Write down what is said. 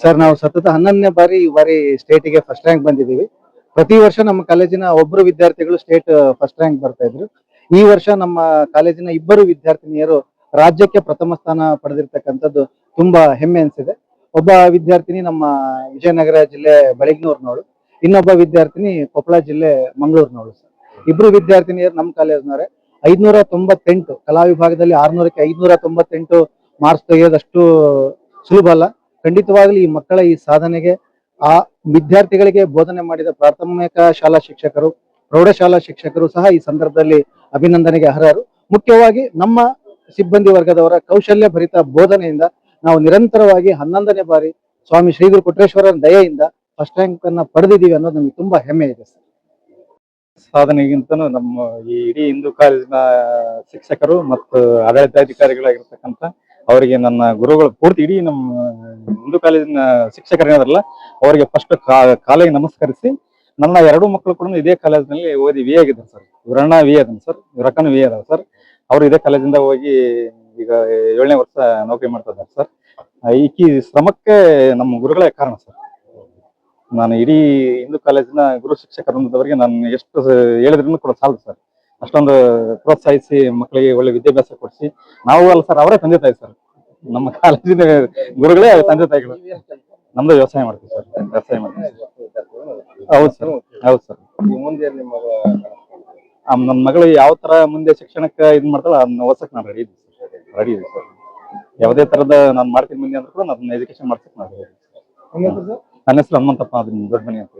Sir ನಾವು ಸತತ 11ನೇ ಬಾರಿ ಈ ಬಾರಿ ಸ್ಟೇಟಿಗೆ ಫಸ್ಟ್ ರ್ಯಾಂಕ್ ಬಂದಿದ್ದೀವಿ. ಪ್ರತಿ ವರ್ಷ ನಮ್ಮ ಕಾಲೇಜಿನ ಒಬ್ಬರು ವಿದ್ಯಾರ್ಥಿಗಳು ಸ್ಟೇಟ್ ಫಸ್ಟ್ ರ್ಯಾಂಕ್ ಬರ್ತಾ ಇದ್ರು. ಈ ವರ್ಷ ನಮ್ಮ ಕಾಲೇಜಿನ ಇಬ್ಬರು ವಿದ್ಯಾರ್ಥಿನಿಯರು ರಾಜ್ಯಕ್ಕೆ ಪ್ರಥಮ ಸ್ಥಾನ ಪಡೆದಿರ್ತಕ್ಕಂಥದ್ದು ತುಂಬಾ ಹೆಮ್ಮೆ ಅನಿಸಿದೆ. ಒಬ್ಬ ವಿದ್ಯಾರ್ಥಿನಿ ನಮ್ಮ ವಿಜಯನಗರ ಜಿಲ್ಲೆ ಬೆಳಗ್ನೂರ್ನವಳು, ಇನ್ನೊಬ್ಬ ವಿದ್ಯಾರ್ಥಿನಿ ಕೊಪ್ಪಳ ಜಿಲ್ಲೆ ಮಂಗಳೂರಿನವಳು. ಸರ್ ಇಬ್ರು ವಿದ್ಯಾರ್ಥಿನಿಯರು ನಮ್ಮ ಕಾಲೇಜ್ನವರೇ. 598 ಕಲಾ ವಿಭಾಗದಲ್ಲಿ 600ಕ್ಕೆ 598 ಮಾರ್ಕ್ಸ್ ತೆಗೆಯೋದಷ್ಟು ಸುಲಭ ಅಲ್ಲ. ಖಂಡಿತವಾಗ್ಲೂ ಈ ಮಕ್ಕಳ ಈ ಸಾಧನೆಗೆ ಆ ವಿದ್ಯಾರ್ಥಿಗಳಿಗೆ ಬೋಧನೆ ಮಾಡಿದ ಪ್ರಾಥಮಿಕ ಶಾಲಾ ಶಿಕ್ಷಕರು, ಪ್ರೌಢಶಾಲಾ ಶಿಕ್ಷಕರು ಸಹ ಈ ಸಂದರ್ಭದಲ್ಲಿ ಅಭಿನಂದನೆಗೆ ಅರ್ಹರು. ಮುಖ್ಯವಾಗಿ ನಮ್ಮ ಸಿಬ್ಬಂದಿ ವರ್ಗದವರ ಕೌಶಲ್ಯ ಭರಿತ ಬೋಧನೆಯಿಂದ ನಾವು ನಿರಂತರವಾಗಿ 11ನೇ ಬಾರಿ ಸ್ವಾಮಿ ಶ್ರೀ ಗುರು ಕೊಟ್ರೇಶ್ವರರ ದಯೆಯಿಂದ ಫಸ್ಟ್ ರ್ಯಾಂಕ್ ಅನ್ನ ಪಡೆದಿದ್ದೀವಿ ಅನ್ನೋದು ನಮಗೆ ತುಂಬಾ ಹೆಮ್ಮೆ ಇದೆ ಸರ್. ಸಾಧನೆಗಿಂತನೂ ನಮ್ಮ ಈ ಇಡೀ ಹಿಂದೂ ಕಾಲೇಜಿನ ಶಿಕ್ಷಕರು ಮತ್ತು ಆಡಳಿತಾಧಿಕಾರಿಗಳಾಗಿರ್ತಕ್ಕಂಥ ಅವರಿಗೆ ನನ್ನ ಗುರುಗಳು ಪೂರ್ತಿ ಇಡೀ ನಮ್ಮ ಹಿಂದೂ ಕಾಲೇಜಿನ ಶಿಕ್ಷಕರೇನಾದ್ರಲ್ಲ ಅವರಿಗೆ ಫಸ್ಟ್ ಕಾಲಿಗೆ ನಮಸ್ಕರಿಸಿ, ನನ್ನ 2 ಮಕ್ಕಳು ಕೂಡ ಇದೇ ಕಾಲೇಜಿನಲ್ಲಿ ಓದಿ ವಿ ಆಗಿದ್ದಾರೆ ಸರ್. ಇವರಣ್ಣ ವಿ ಅದನ್ ಸರ್, ಇವರಕ್ಕನ ವಿ ಅದಾವ ಸರ್. ಅವರು ಇದೇ ಕಾಲೇಜಿಂದ ಹೋಗಿ ಈಗ 7ನೇ ವರ್ಷ ನೌಕರಿ ಮಾಡ್ತಾ ಇದ್ದಾರೆ ಸರ್. ಈ ಶ್ರಮಕ್ಕೆ ನಮ್ಮ ಗುರುಗಳೇ ಕಾರಣ ಸರ್. ನಾನು ಇಡೀ ಹಿಂದೂ ಕಾಲೇಜಿನ ಗುರು ಶಿಕ್ಷಕ ವೃಂದದವರಿಗೆ ನಾನು ಎಷ್ಟು ಹೇಳಿದ್ರೂ ಕೂಡ ಸಾಲದು ಸರ್. ಅಷ್ಟೊಂದು ಪ್ರೋತ್ಸಾಹಿಸಿ ಮಕ್ಕಳಿಗೆ ಒಳ್ಳೆ ವಿದ್ಯಾಭ್ಯಾಸ ಕೊಡಿಸಿ, ನಾವು ಅಲ್ಲ ಸರ್, ಅವರೇ ತಂದೆ ತಾಯಿ ಸರ್. ನಮ್ಮ ಕಾಲೇಜಿನ ಗುರುಗಳೇ ತಂದೆ ತಾಯಿಗಳು. ನಮ್ದು ವ್ಯವಸಾಯ ಮಾಡ್ತೀವಿ ಸರ್, ವ್ಯವಸಾಯ ಮಾಡ್ತೀವಿ. ಹೌದು ಸರ್, ಹೌದು ಸರ್. ನನ್ನ ಮಗಳು ಯಾವ ತರ ಮುಂದೆ ಶಿಕ್ಷಣಕ್ಕೆ ಇದು ಮಾಡ್ತಾಳ ಅದನ್ನ ಓದ್ಸಕ್ ನಾನು ರೆಡಿ ಇದೆ ಸರ್. ಯಾವುದೇ ತರದ ನಾನು ಮಾಡ್ತೀನಿ ಮುಂದೆ ಅಂದ್ರೆ ಕೂಡ ನನ್ನ ಎಜುಕೇಶನ್ ಮಾಡ್ಸಕ್ ನಾನು ರೆಡಿ. ನನ್ನ ಹೆಸರು ಹನುಮಂತಪ್ಪ, ಅದನ್ನ ದೊಡ್ಡ ಮನೆ ಅಂತ.